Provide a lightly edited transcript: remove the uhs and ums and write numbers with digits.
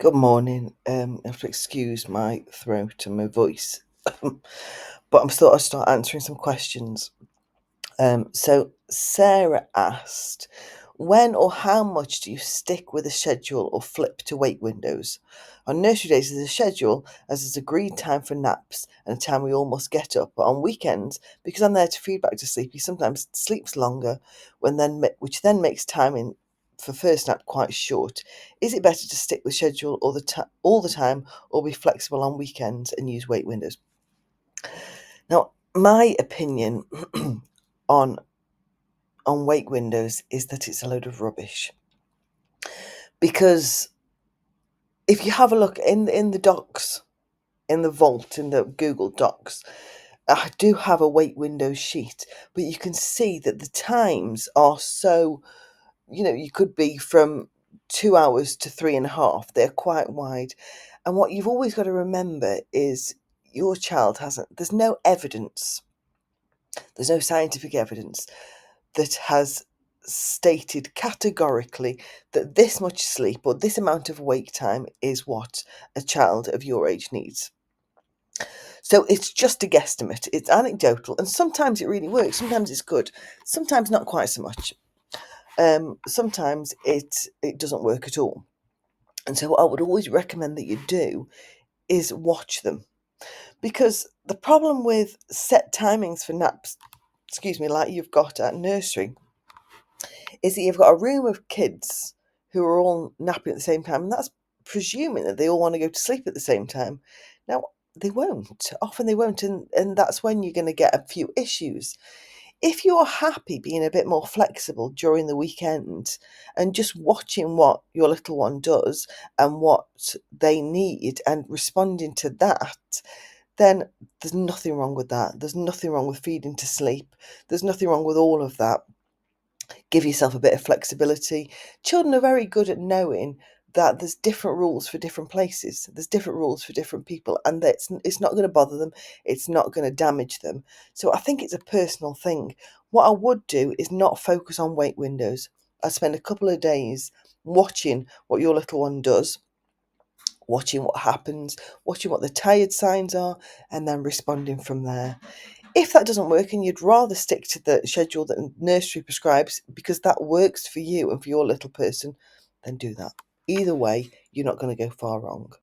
Good morning. I have to excuse my throat and my voice, but I'm still. I start answering some questions. So Sarah asked, when or how much do you stick with a schedule or flip to wake windows? On nursery days, there's a schedule as there's agreed time for naps and a time we all must get up. But on weekends, because I'm there to feed back to sleep, he sometimes sleeps longer, which then makes timing for first nap quite short. Is it better to stick with schedule all the time, or be flexible on weekends and use wake windows? Now, my opinion on wake windows is that it's a load of rubbish. Because if you have a look in the docs, in the vault, in the Google Docs, I do have a wake window sheet, but you can see that the times are so, you could be from 2 hours to 3.5. They're quite wide. And what you've always got to remember is your child there's no evidence, there's no scientific evidence that has stated categorically that this much sleep or this amount of wake time is what a child of your age needs. So it's just a guesstimate, it's anecdotal, and sometimes it really works, sometimes it's good, sometimes not quite so much. Sometimes it doesn't work at all. And so what I would always recommend that you do is watch them. Because the problem with set timings for naps, like you've got at nursery, is that you've got a room of kids who are all napping at the same time, and that's presuming that they all want to go to sleep at the same time. Now, they won't. Often they won't, and that's when you're going to get a few issues. If you're happy being a bit more flexible during the weekend and just watching what your little one does and what they need and responding to that, then there's nothing wrong with that. There's nothing wrong with feeding to sleep. There's nothing wrong with all of that. Give yourself a bit of flexibility. Children are very good at knowing that there's different rules for different places. There's different rules for different people, and that it's not going to bother them. It's not going to damage them. So I think it's a personal thing. What I would do is not focus on wake windows. I'd spend a couple of days watching what your little one does, watching what happens, watching what the tired signs are, and then responding from there. If that doesn't work and you'd rather stick to the schedule that nursery prescribes because that works for you and for your little person, then do that. Either way, you're not going to go far wrong.